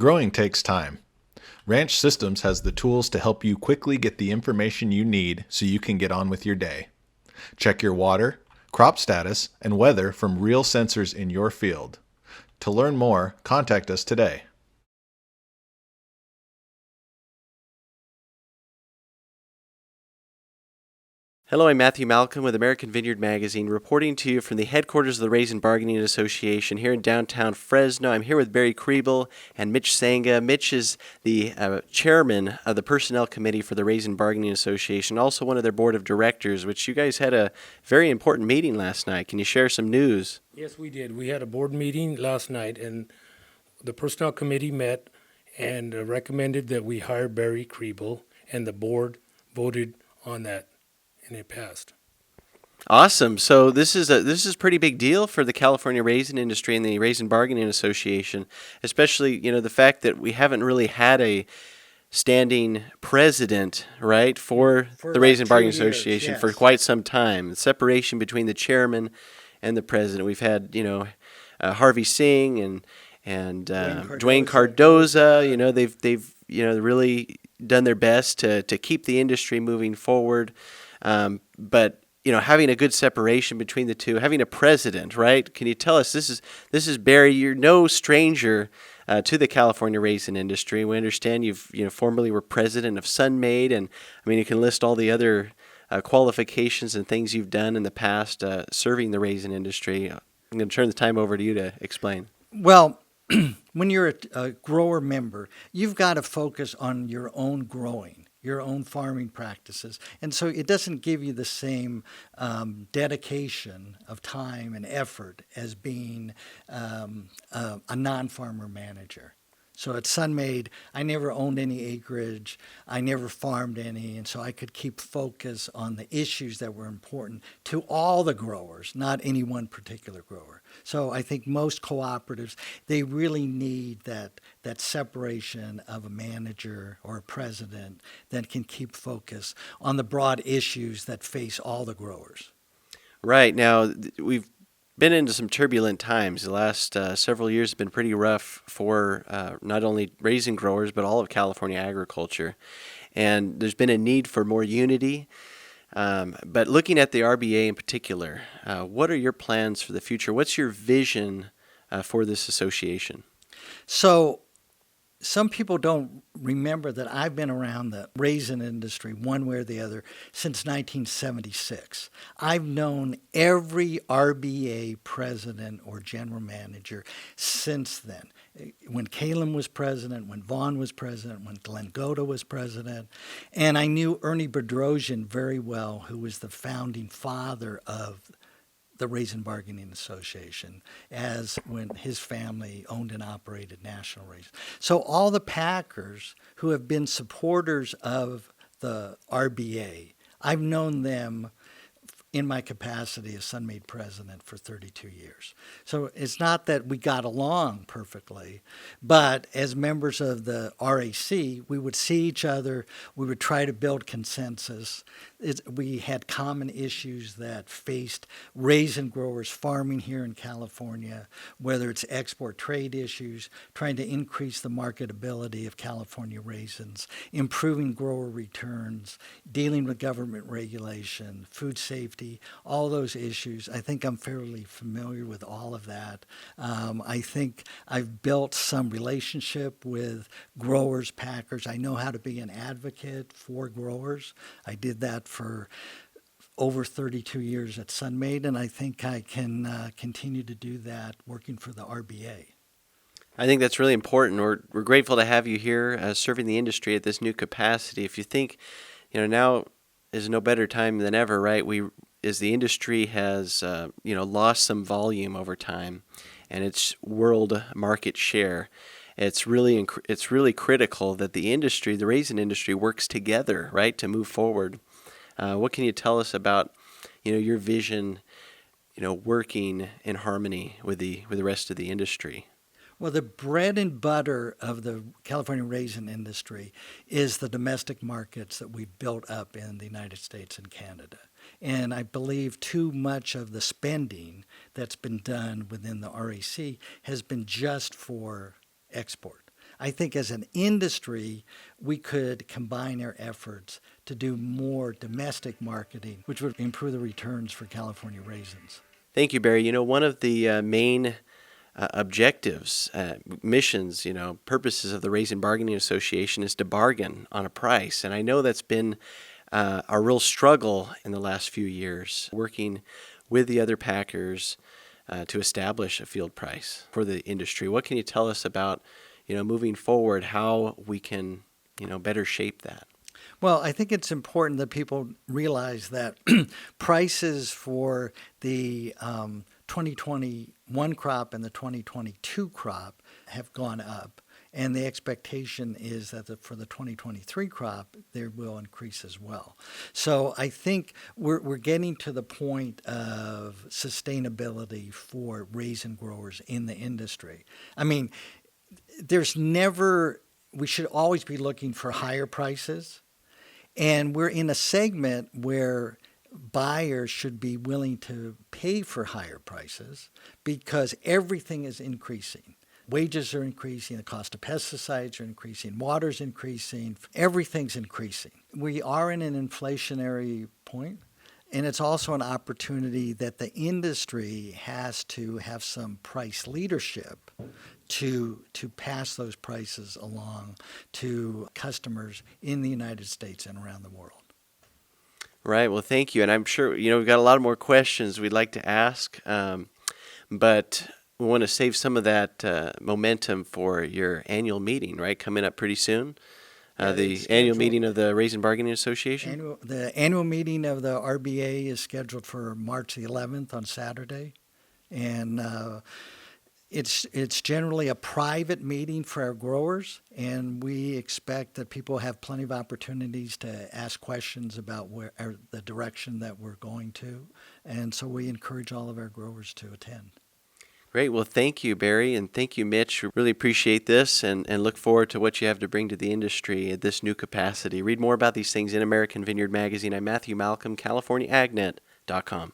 Growing takes time. Ranch Systems has the tools to help you quickly get the information you need so you can get on with your day. Check your water, crop status, and weather from real sensors in your field. To learn more, contact us today. Hello, I'm Matthew Malcolm with American Vineyard Magazine, reporting to you from the headquarters of the Raisin Bargaining Association here in downtown Fresno. I'm here with Barry Kriebel and Mitch Sangha. Mitch is the chairman of the Personnel Committee for the Raisin Bargaining Association, also one of their board of directors, which you guys had a very important meeting last night. Can you share some news? Yes, we did. We had a board meeting last night, and the Personnel Committee met and recommended that we hire Barry Kriebel, and the board voted on that. And it passed. Awesome. So this is a pretty big deal for the California raisin industry and the Raisin Bargaining Association, especially the fact that we haven't really had a standing president, right, for the Raisin Bargaining Association for quite some time. The separation between the chairman and the president. We've had Harvey Singh and Dwayne Cardoza. They've really done their best to keep the industry moving forward. But having a good separation between the two, having a president, right? Can you tell us, this is Barry, you're no stranger to the California raisin industry. We understand you've formerly were president of Sun-Maid, and you can list all the other qualifications and things you've done in the past serving the raisin industry. I'm going to turn the time over to you to explain. Well, when you're a grower member, you've got to focus on your own growing, your own farming practices. And so it doesn't give you the same dedication of time and effort as being a non-farmer manager. So at Sun-Maid, I never owned any acreage. I never farmed any. And so I could keep focus on the issues that were important to all the growers, not any one particular grower. So I think most cooperatives, they really need that separation of a manager or a president that can keep focus on the broad issues that face all the growers. Right. Now, we've been into some turbulent times. The last several years have been pretty rough for not only raisin growers, but all of California agriculture. And there's been a need for more unity. But looking at the RBA in particular, what are your plans for the future? What's your vision for this association? So some people don't remember that I've been around the raisin industry one way or the other since 1976. I've known every RBA president or general manager since then. When Helm was president, when Vaughn was president, when Glenn Goda was president. And I knew Ernie Bedrosian very well, who was the founding father of the Raisin Bargaining Association, as when his family owned and operated National Raisin. So all the packers who have been supporters of the RBA, I've known them in my capacity as Sun-Maid President for 32 years. So it's not that we got along perfectly, but as members of the RAC, we would see each other, we would try to build consensus. We had common issues that faced raisin growers farming here in California, whether it's export trade issues, trying to increase the marketability of California raisins, improving grower returns, dealing with government regulation, food safety, all those issues. I think I'm fairly familiar with all of that. I think I've built some relationship with growers, packers. I know how to be an advocate for growers. I did that for over 32 years at Sun-Maid, and I think I can continue to do that working for the RBA. I think that's really important. We're grateful to have you here serving the industry at this new capacity. If you think, now is no better time than ever, right? As the industry has, lost some volume over time, and its world market share, it's really critical that the raisin industry, works together, right, to move forward. What can you tell us about, your vision, working in harmony with the rest of the industry? Well, the bread and butter of the California raisin industry is the domestic markets that we've built up in the United States and Canada. And I believe too much of the spending that's been done within the RAC has been just for export. I think as an industry, we could combine our efforts to do more domestic marketing, which would improve the returns for California raisins. Thank you, Barry. One of the main objectives, missions, purposes of the Raisin Bargaining Association is to bargain on a price. And I know that's been a real struggle in the last few years, working with the other packers to establish a field price for the industry. What can you tell us about, moving forward, how we can, better shape that? Well, I think it's important that people realize that prices for the 2021 crop and the 2022 crop have gone up. And the expectation is that for the 2023 crop, they will increase as well. So I think we're getting to the point of sustainability for raisin growers in the industry. I mean, we should always be looking for higher prices. And we're in a segment where buyers should be willing to pay for higher prices because everything is increasing. Wages are increasing, the cost of pesticides are increasing, water's increasing, everything's increasing. We are in an inflationary point, and it's also an opportunity that the industry has to have some price leadership to pass those prices along to customers in the United States and around the world. Right. Well, thank you. And I'm sure, we've got a lot more questions we'd like to ask, but we want to save some of that momentum for your annual meeting, right? Coming up pretty soon. The annual meeting of the Raisin Bargaining Association? The annual meeting of the RBA is scheduled for March the 11th on Saturday. And it's generally a private meeting for our growers, and we expect that people have plenty of opportunities to ask questions about the direction that we're going to. And so we encourage all of our growers to attend. Great. Well, thank you, Barry, and thank you, Mitch. We really appreciate this and look forward to what you have to bring to the industry at this new capacity. Read more about these things in American Vineyard Magazine. I'm Matthew Malcolm, CaliforniaAgNet.com.